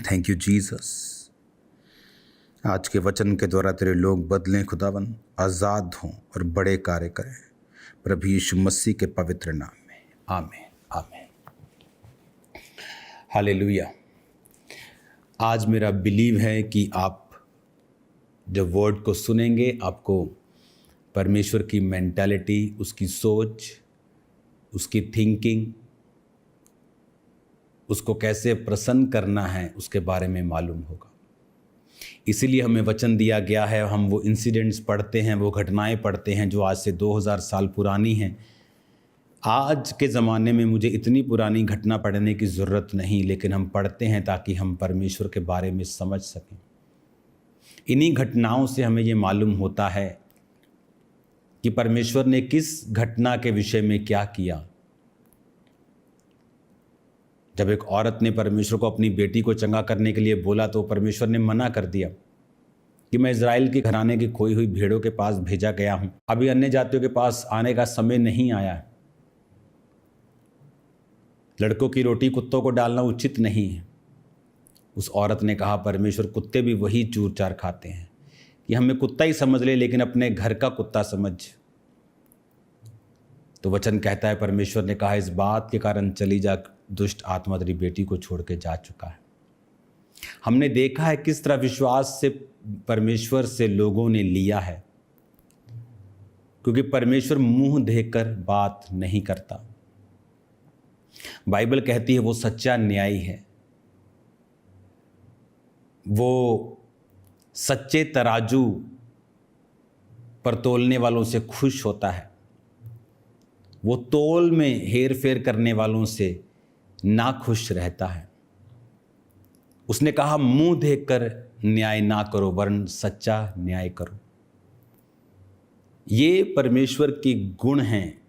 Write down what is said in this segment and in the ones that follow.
Thank you Jesus. आज के वचन के द्वारा तेरे लोग बदलें खुदावन, आज़ाद हों और बड़े कार्य करें, प्रभु यीशु मसीह के पवित्र नाम में, आमीन आमीन। हालेलुया। आज मेरा बिलीव है कि आप जब वर्ड को सुनेंगे आपको परमेश्वर की मेंटालिटी, उसकी सोच, उसकी थिंकिंग, उसको कैसे प्रसन्न करना है उसके बारे में मालूम होगा। इसीलिए हमें वचन दिया गया है, हम वो इंसिडेंट्स पढ़ते हैं, वो घटनाएं पढ़ते हैं जो आज से 2000 साल पुरानी हैं। आज के ज़माने में मुझे इतनी पुरानी घटना पढ़ने की ज़रूरत नहीं, लेकिन हम पढ़ते हैं ताकि हम परमेश्वर के बारे में समझ सकें। इन्हीं घटनाओं से हमें ये मालूम होता है कि परमेश्वर ने किस घटना के विषय में क्या किया। जब एक औरत ने परमेश्वर को अपनी बेटी को चंगा करने के लिए बोला तो परमेश्वर ने मना कर दिया कि मैं इज़राइल के घराने की खोई हुई भेड़ों के पास भेजा गया हूं, अभी अन्य जातियों के पास आने का समय नहीं आया है। लड़कों की रोटी कुत्तों को डालना उचित नहीं है। उस औरत ने कहा, परमेश्वर कुत्ते भी वही चूर चार खाते हैं, कि हमें कुत्ता ही समझ ले लेकिन अपने घर का कुत्ता समझ। तो वचन कहता है, परमेश्वर ने कहा, इस बात के कारण चली जा, दुष्ट आत्मा तेरी बेटी को छोड़ के जा चुका है। हमने देखा है किस तरह विश्वास से परमेश्वर से लोगों ने लिया है, क्योंकि परमेश्वर मुंह देखकर बात नहीं करता। बाइबल कहती है वो सच्चा न्यायी है, वो सच्चे तराजू पर तोलने वालों से खुश होता है, वो तोल में हेर फेर करने वालों से ना खुश रहता है। उसने कहा, मुंह देखकर न्याय ना करो वरन सच्चा न्याय करो। ये परमेश्वर के गुण हैं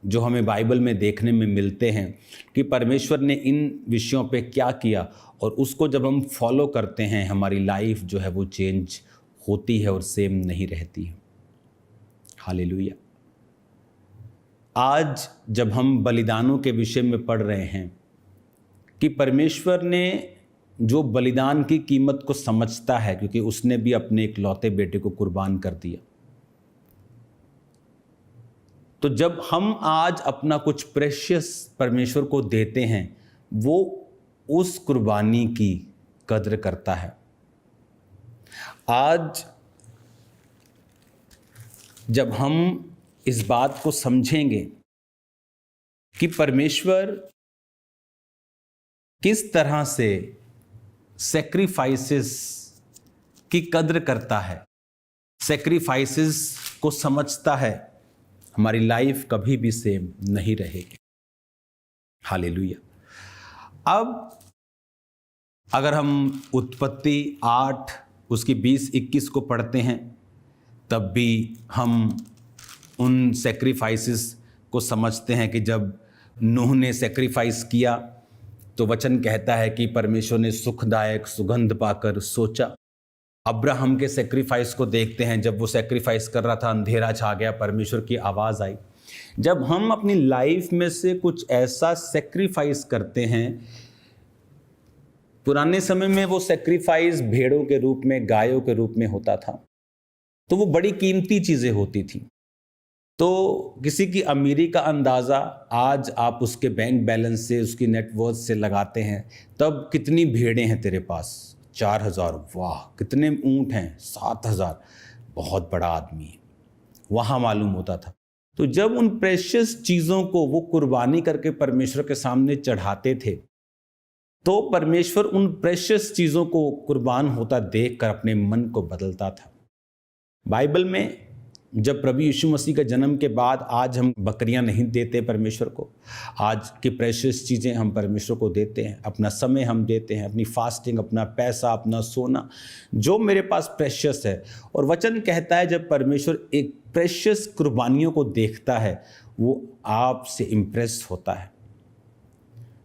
जो हमें बाइबल में देखने में मिलते हैं कि परमेश्वर ने इन विषयों पे क्या किया, और उसको जब हम फॉलो करते हैं हमारी लाइफ जो है वो चेंज होती है और सेम नहीं रहती है। हालेलुया। आज जब हम बलिदानों के विषय में पढ़ रहे हैं कि परमेश्वर ने जो बलिदान की कीमत को समझता है, क्योंकि उसने भी अपने इकलौते बेटे को कुर्बान कर दिया, तो जब हम आज अपना कुछ प्रेशियस परमेश्वर को देते हैं, वो उस कुर्बानी की कद्र करता है। आज जब हम इस बात को समझेंगे कि परमेश्वर किस तरह से सैक्रिफाइसेस की कद्र करता है, सैक्रिफाइसेस को समझता है, हमारी लाइफ कभी भी सेम नहीं रहेगी। हालेलुया। अब अगर हम उत्पत्ति 8 उसकी 20-21 को पढ़ते हैं, तब भी हम उन सैक्रिफाइसेस को समझते हैं कि जब नूह ने सैक्रिफाइस किया तो वचन कहता है कि परमेश्वर ने सुखदायक सुगंध पाकर सोचा। अब्राहम के सैक्रिफाइस को देखते हैं, जब वो सैक्रिफाइस कर रहा था अंधेरा छा गया, परमेश्वर की आवाज़ आई। जब हम अपनी लाइफ में से कुछ ऐसा सैक्रिफाइस करते हैं, पुराने समय में वो सैक्रिफाइस भेड़ों के रूप में, गायों के रूप में होता था, तो वो बड़ी कीमती चीज़ें होती थी। तो किसी की अमीरी का अंदाज़ा आज आप उसके बैंक बैलेंस से, उसकी नेटवर्थ से लगाते हैं, तब कितनी भेड़ें हैं तेरे पास? 4000। वाह, कितने ऊंट हैं? 7000। बहुत बड़ा आदमी है, वहाँ मालूम होता था। तो जब उन प्रेशियस चीज़ों को वो कुर्बानी करके परमेश्वर के सामने चढ़ाते थे, तो परमेश्वर उन प्रेशियस चीज़ों को कुर्बान होता देखकर अपने मन को बदलता था। बाइबल में जब प्रभु यीशु मसीह के जन्म के बाद आज हम बकरियां नहीं देते परमेश्वर को, आज की प्रेशियस चीज़ें हम परमेश्वर को देते हैं, अपना समय हम देते हैं, अपनी फास्टिंग, अपना पैसा, अपना सोना, जो मेरे पास प्रेशियस है। और वचन कहता है जब परमेश्वर एक प्रेशियस कुर्बानियों को देखता है, वो आपसे इम्प्रेस होता है,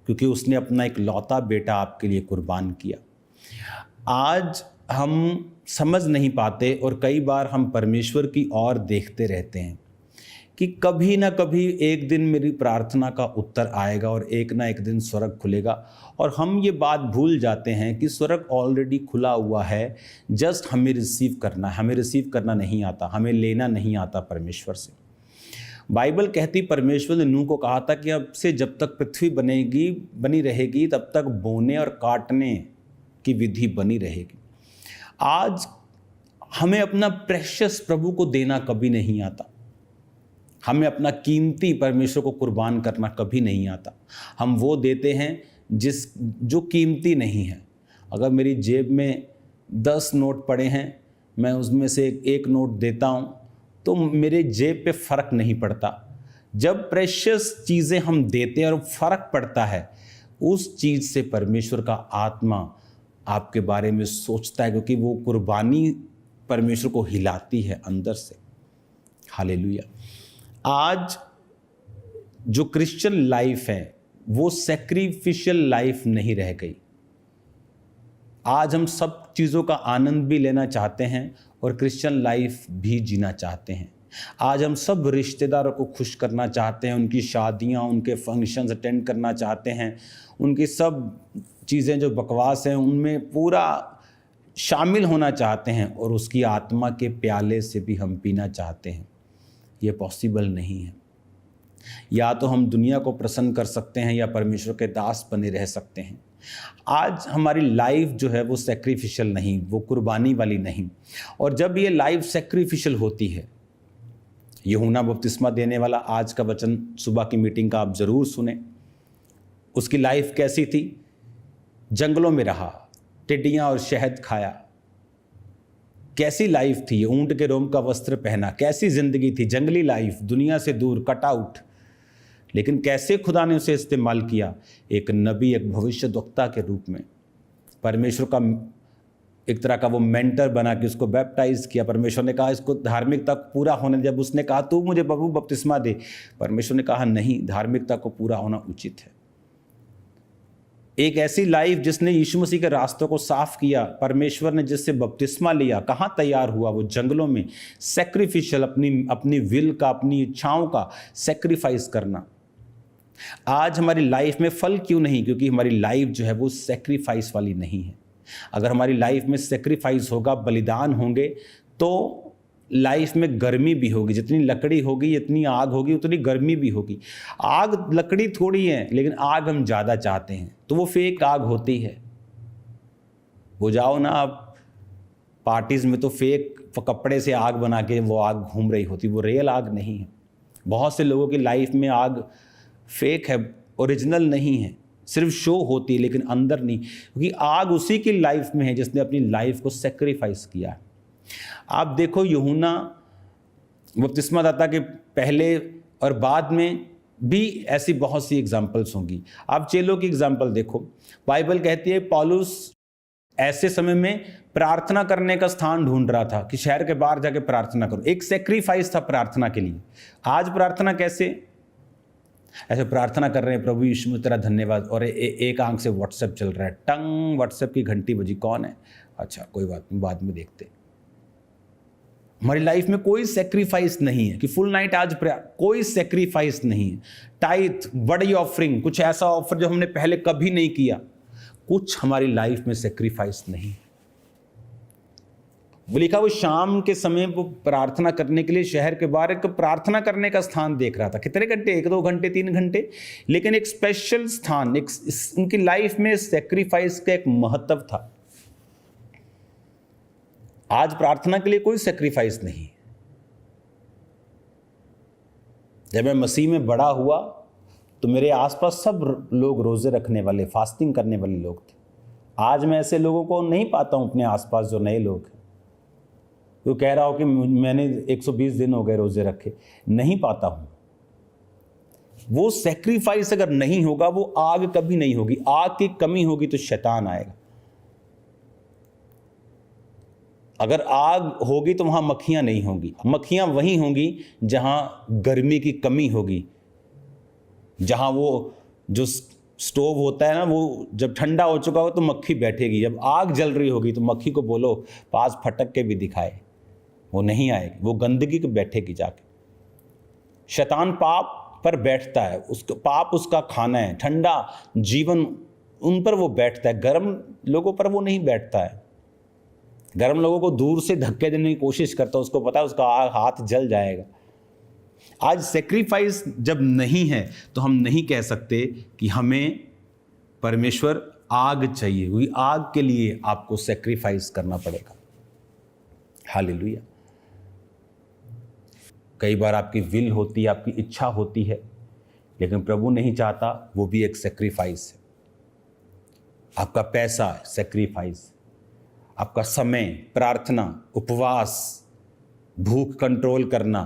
क्योंकि उसने अपना एक लौता बेटा आपके लिए कुर्बान किया। आज हम समझ नहीं पाते और कई बार हम परमेश्वर की ओर देखते रहते हैं कि कभी ना कभी एक दिन मेरी प्रार्थना का उत्तर आएगा और एक ना एक दिन स्वर्ग खुलेगा। और हम ये बात भूल जाते हैं कि स्वर्ग ऑलरेडी खुला हुआ है, जस्ट हमें रिसीव करना है। हमें रिसीव करना नहीं आता, हमें लेना नहीं आता परमेश्वर से। बाइबल कहती, परमेश्वर ने नूह को कहा था कि अब से जब तक पृथ्वी बनी रहेगी तब तक बोने और काटने की विधि बनी रहेगी। आज हमें अपना प्रेशियस प्रभु को देना कभी नहीं आता, हमें अपना कीमती परमेश्वर को कुर्बान करना कभी नहीं आता। हम वो देते हैं जो कीमती नहीं है। अगर मेरी जेब में 10 नोट पड़े हैं, मैं उसमें से एक नोट देता हूँ तो मेरे जेब पे फ़र्क नहीं पड़ता। जब प्रेशियस चीज़ें हम देते हैं और फ़र्क पड़ता है, उस चीज़ से परमेश्वर का आत्मा आपके बारे में सोचता है, क्योंकि वो कुर्बानी परमेश्वर को हिलाती है अंदर से। हालेलुया। आज जो क्रिश्चियन लाइफ है वो सैक्रिफिशियल लाइफ नहीं रह गई। आज हम सब चीज़ों का आनंद भी लेना चाहते हैं और क्रिश्चियन लाइफ भी जीना चाहते हैं। आज हम सब रिश्तेदारों को खुश करना चाहते हैं, उनकी शादियां, उनके फंक्शंस अटेंड करना चाहते हैं, उनकी सब चीज़ें जो बकवास हैं उनमें पूरा शामिल होना चाहते हैं, और उसकी आत्मा के प्याले से भी हम पीना चाहते हैं। ये पॉसिबल नहीं है। या तो हम दुनिया को प्रसन्न कर सकते हैं या परमेश्वर के दास बने रह सकते हैं। आज हमारी लाइफ जो है वो सैक्रिफिशियल नहीं, वो कुर्बानी वाली नहीं। और जब ये लाइफ सैक्रिफिशियल होती है, यूहन्ना बपतिस्मा देने वाला आज का वचन सुबह की मीटिंग का आप ज़रूर सुने। उसकी लाइफ कैसी थी? जंगलों में रहा, टिड्डियाँ और शहद खाया। कैसी लाइफ थी? ऊंट के रोम का वस्त्र पहना। कैसी जिंदगी थी? जंगली लाइफ, दुनिया से दूर, कट आउट। लेकिन कैसे खुदा ने उसे इस्तेमाल किया? एक नबी, एक भविष्यद्वक्ता के रूप में। परमेश्वर का एक तरह का वो मेंटर बना के उसको बैप्टाइज किया। परमेश्वर ने कहा इसको धार्मिकता पूरा होने। जब उसने कहा तू मुझे प्रभु बपतिस्मा दे, परमेश्वर ने कहा नहीं, धार्मिकता को पूरा होना उचित है। एक ऐसी लाइफ जिसने यीशु मसीह के रास्तों को साफ किया। परमेश्वर ने जिससे बपतिस्मा लिया, कहाँ तैयार हुआ? वो जंगलों में। सैक्रिफिशियल, अपनी विल का, अपनी इच्छाओं का सैक्रिफाइस करना। आज हमारी लाइफ में फल क्यों नहीं? क्योंकि हमारी लाइफ जो है वो सैक्रिफाइस वाली नहीं है। अगर हमारी लाइफ में सैक्रिफाइस होगा, बलिदान होंगे, तो लाइफ में गर्मी भी होगी। जितनी लकड़ी होगी, जितनी आग होगी, उतनी गर्मी भी होगी। आग लकड़ी थोड़ी है, लेकिन आग हम ज़्यादा चाहते हैं, तो वो फेक आग होती है। वो जाओ ना आप पार्टीज़ में, तो फेक कपड़े से आग बना के वो आग घूम रही होती, वो रियल आग नहीं है। बहुत से लोगों की लाइफ में आग फेक है, ओरिजिनल नहीं है, सिर्फ शो होती है लेकिन अंदर नहीं। क्योंकि आग उसी की लाइफ में है जिसने अपनी लाइफ को सेक्रीफाइस किया है। आप देखो, यूहन्ना बपतिस्मा दाता के पहले और बाद में भी ऐसी बहुत सी एग्जाम्पल्स होंगी। आप चेलों की एग्जाम्पल देखो। बाइबल कहती है पौलुस ऐसे समय में प्रार्थना करने का स्थान ढूंढ रहा था कि शहर के बाहर जाके प्रार्थना करो। एक सेक्रीफाइस था प्रार्थना के लिए। आज प्रार्थना कैसे? ऐसे प्रार्थना कर रहे हैं, प्रभु यीशु में तेरा धन्यवाद, और एक आंख से व्हाट्सएप चल रहा है, टंग व्हाट्सएप की घंटी बजी, कौन है? अच्छा कोई बात नहीं, बाद में देखते। हमारी लाइफ में कोई सेक्रीफाइस नहीं है कि फुल नाइट आज कोई सेक्रीफाइस नहीं है। टाइथ, बड़ी ऑफरिंग, कुछ ऐसा ऑफर जो हमने पहले कभी नहीं किया, कुछ हमारी लाइफ में सेक्रीफाइस नहीं। वो लिखा, वो शाम के समय वो प्रार्थना करने के लिए शहर के बाहर एक प्रार्थना करने का स्थान देख रहा था। कितने घंटे? 1-2 घंटे, 3 घंटे, लेकिन एक स्पेशल स्थान, एक उनकी लाइफ में सेक्रीफाइस का एक महत्व था। आज प्रार्थना के लिए कोई सेक्रीफाइस नहीं। जब मैं मसीह में बड़ा हुआ तो मेरे आसपास सब लोग रोजे रखने वाले, फास्टिंग करने वाले लोग थे। आज मैं ऐसे लोगों को नहीं पाता हूं अपने आसपास जो नए लोग हैं। तो कह रहा हो कि मैंने 120 दिन हो गए रोजे रखे, नहीं पाता हूं। वो सेक्रीफाइस अगर नहीं होगा, वो आग कभी नहीं होगी। आग की कमी होगी तो शैतान आएगा। अगर आग होगी तो वहां मक्खियां नहीं होंगी। मक्खियां वहीं होंगी जहां गर्मी की कमी होगी, जहां वो जो स्टोव होता है ना, वो जब ठंडा हो चुका हो तो मक्खी बैठेगी। जब आग जल रही होगी तो मक्खी को बोलो पास फटक के भी दिखाए, वो नहीं आएगी, वो गंदगी को बैठेगी जाके। शैतान पाप पर बैठता है, उसको पाप उसका खाना है, ठंडा जीवन उन पर वो बैठता है, गर्म लोगों पर वो नहीं बैठता है। गर्म लोगों को दूर से धक्के देने की कोशिश करता है, उसको पता है उसका हाथ जल जाएगा। आज सेक्रीफाइस जब नहीं है तो हम नहीं कह सकते कि हमें परमेश्वर आग चाहिए, क्योंकि आग के लिए आपको सेक्रीफाइस करना पड़ेगा। हालेलुया। कई बार आपकी विल होती है, आपकी इच्छा होती है, लेकिन प्रभु नहीं चाहता, वो भी एक सेक्रीफाइस है। आपका पैसा सेक्रीफाइस, आपका समय, प्रार्थना, उपवास, भूख कंट्रोल करना,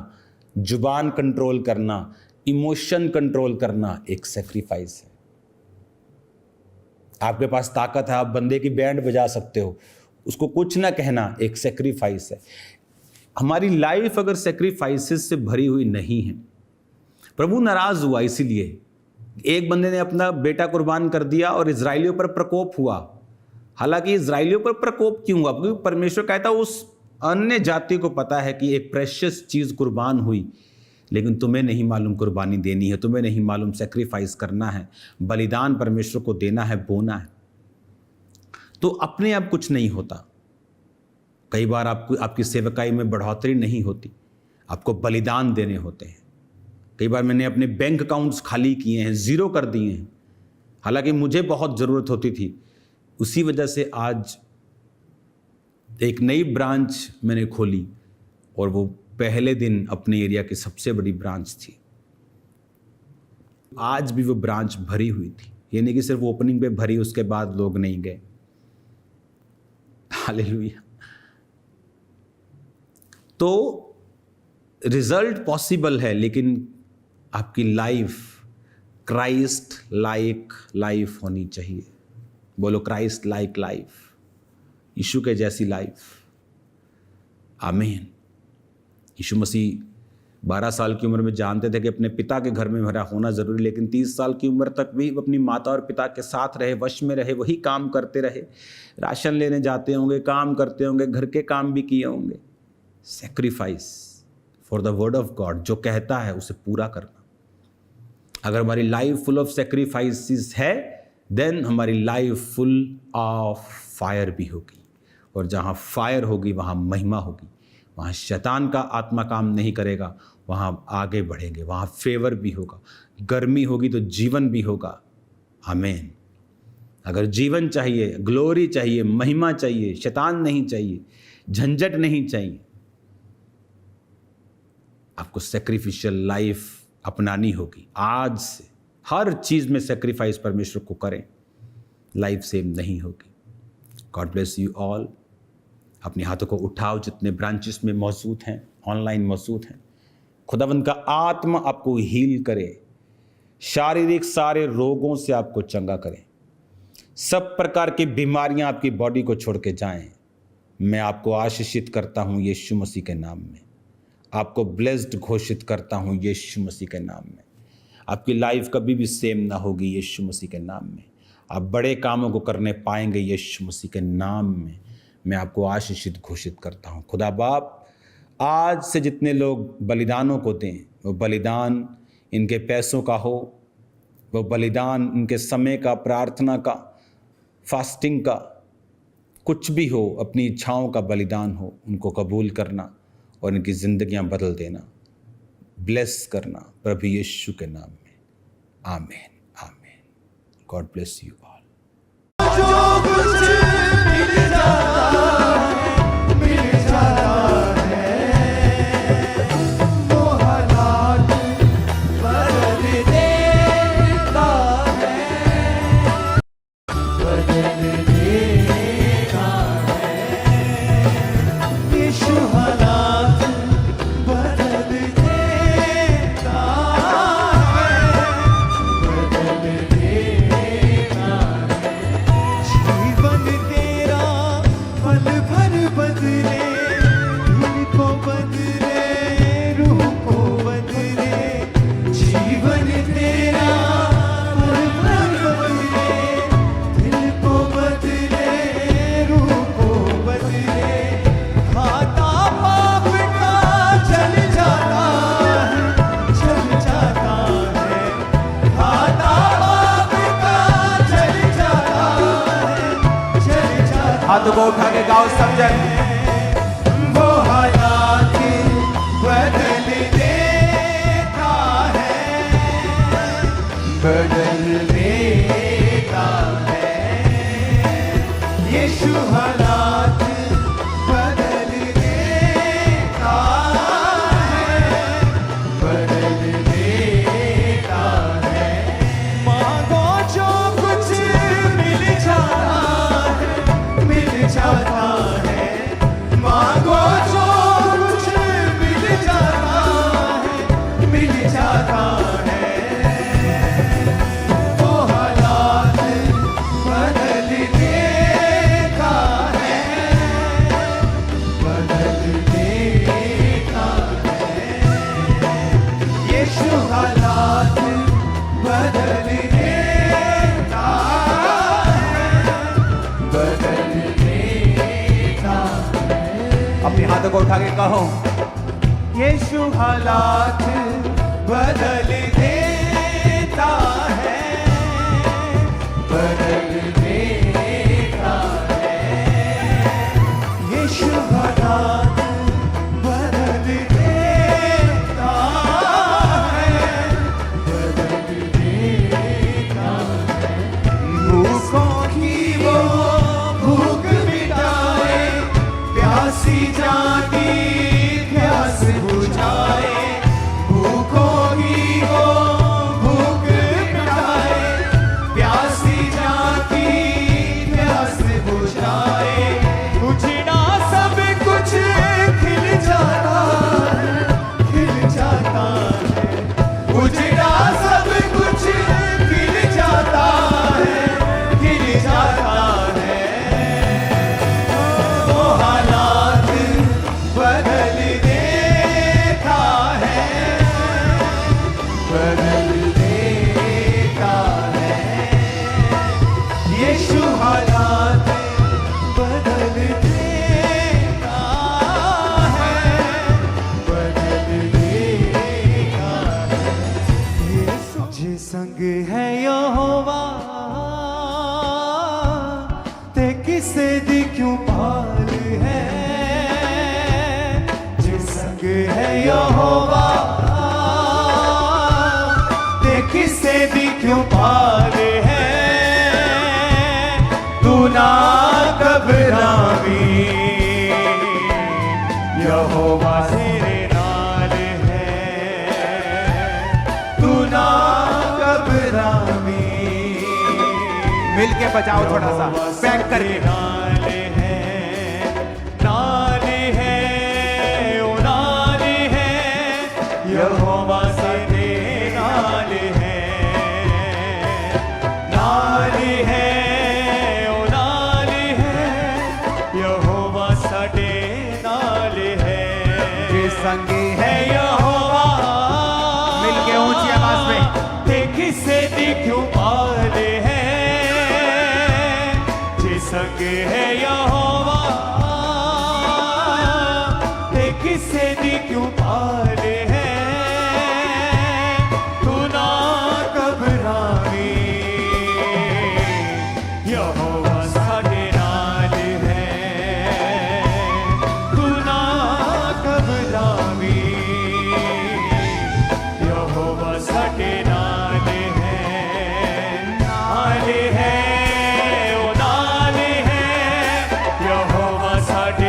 जुबान कंट्रोल करना, इमोशन कंट्रोल करना एक सेक्रीफाइस है। आपके पास ताकत है, आप बंदे की बैंड बजा सकते हो, उसको कुछ ना कहना एक सेक्रीफाइस है। हमारी लाइफ अगर सेक्रीफाइसेस से भरी हुई नहीं है, प्रभु नाराज हुआ, इसीलिए एक बंदे ने अपना बेटा कुर्बान कर दिया और इजराइलियों पर प्रकोप हुआ। हालांकि इजराइलियों पर प्रकोप क्यों हुआ? क्योंकि परमेश्वर कहता उस अन्य जाति को पता है कि एक प्रेशियस चीज कुर्बान हुई, लेकिन तुम्हें नहीं मालूम कुर्बानी देनी है, तुम्हें नहीं मालूम सेक्रीफाइस करना है, बलिदान परमेश्वर को देना है, बोना है। तो अपने आप कुछ नहीं होता। कई बार आपकी सेवकाई में बढ़ोतरी नहीं होती, आपको बलिदान देने होते हैं। कई बार मैंने अपने बैंक अकाउंट्स खाली किए हैं, जीरो कर दिए हैं, हालांकि मुझे बहुत ज़रूरत होती थी। उसी वजह से आज एक नई ब्रांच मैंने खोली और वो पहले दिन अपने एरिया की सबसे बड़ी ब्रांच थी। आज भी वो ब्रांच भरी हुई थी, ये नहीं कि सिर्फ ओपनिंग पे भरी, उसके बाद लोग नहीं गए। हालेलुया। तो रिजल्ट पॉसिबल है, लेकिन आपकी लाइफ क्राइस्ट लाइक लाइफ होनी चाहिए। बोलो क्राइस्ट लाइक लाइफ, यीशु के जैसी लाइफ। आमीन। यीशु मसीह 12 साल की उम्र में जानते थे कि अपने पिता के घर में मेरा होना जरूरी, लेकिन 30 साल की उम्र तक भी अपनी माता और पिता के साथ रहे, वश में रहे, वही काम करते रहे। राशन लेने जाते होंगे, काम करते होंगे, घर के काम भी किए होंगे। Sacrifice for the word of God, जो कहता है उसे पूरा करना। अगर हमारी लाइफ फुल ऑफ सेक्रीफाइसेस है, देन हमारी लाइफ फुल ऑफ फायर भी होगी, और जहाँ फायर होगी वहाँ महिमा होगी, वहाँ शैतान का आत्मा काम नहीं करेगा, वहाँ आगे बढ़ेंगे, वहाँ फेवर भी होगा, गर्मी होगी तो जीवन भी होगा। आमीन। अगर जीवन चाहिए, ग्लोरी चाहिए, महिमा चाहिए, शैतान नहीं चाहिए, झंझट नहीं चाहिए, आपको सेक्रीफिशियल लाइफ अपनानी होगी। आज से हर चीज में सेक्रीफाइस परमेश्वर को करें, लाइफ सेम नहीं होगी। God bless you all. अपने हाथों को उठाओ, जितने ब्रांचेस में मौजूद हैं, ऑनलाइन मौजूद हैं। खुदावंद का आत्मा आपको हील करे, शारीरिक सारे रोगों से आपको चंगा करे, सब प्रकार की बीमारियां आपकी बॉडी को छोड़ के जाएं। मैं आपको आशीषित करता हूं यीशु मसीह के नाम में, आपको ब्लेस्ड घोषित करता हूं यीशु मसीह के नाम में। आपकी लाइफ कभी भी सेम ना होगी यीशु मसीह के नाम में। आप बड़े कामों को करने पाएंगे यीशु मसीह के नाम में। मैं आपको आशीषित घोषित करता हूं। खुदा बाप, आज से जितने लोग बलिदानों को दें, वो बलिदान इनके पैसों का हो, वो बलिदान इनके समय का, प्रार्थना का, फास्टिंग का, कुछ भी हो, अपनी इच्छाओं का बलिदान हो, उनको कबूल करना और इनकी ज़िंदगियां बदल देना, ब्लेस करना प्रभु यीशु के नाम में। आमीन, आमीन। God bless you all. हाथों को उठा के गाओ सब जन। वो हालात बदल देता है, बदल देता है, यीशु हालात बदल देता है, बदल देता है। मांगो जो कुछ मिल जाता है, मिल जाता है। मांगो जो कुछ मिल जाता है, मिल जाता है। वो हालात बदल देता है, बदल देता है। यीशु हालात बदल देता है, बदल देता है। अपने हाथों को उठा के कहो, यीशु हालात बदल देता है, बदल देता है। यीशु हालात बदल देता है, बदल देता है। भूखों की वो भूख मिटाए, प्यासी जान की प्यास बुझाए। भूखों की वो भूख मिटाए, प्यासी जान की प्यास बुझाए। उजड़ा सब कुछ खिल जाता है, खिल जाता है। उजड़ा सब कुछ खिल जाता है, खिल जाता है। वो हालात बदल देता है, बदल देता है। यीशु हालात बदल देता है, बदल देता है। यीशु जे संग है यहोवा, ते किसे दी क्यों पाल है। जे संग है यहोवा, ते किसे दी क्यों पाल है। तू ना घबरावी, यहोवा तेरे नाल है। तू ना घबरावी। मिल के बजाओ थोड़ा सा, पैक करके। नाल है, नाल है, ओ नाल है, यहोवा साडे नाल है। नाल है, ओ नाल है, यहोवा साडे नाल है। जे संगी है यहोवा, मिल के ऊंची आवाज में, ते किसे दी क्यों पाल है। जे संग है यहोवा, ते किसे दी क्यों पाल है। तू ना घबरावी, यहोवा साडे नाल है। तू ना घबरावी, यहोवा साडे नाल है। नाल है, ओ नाल है, यहोवा साडे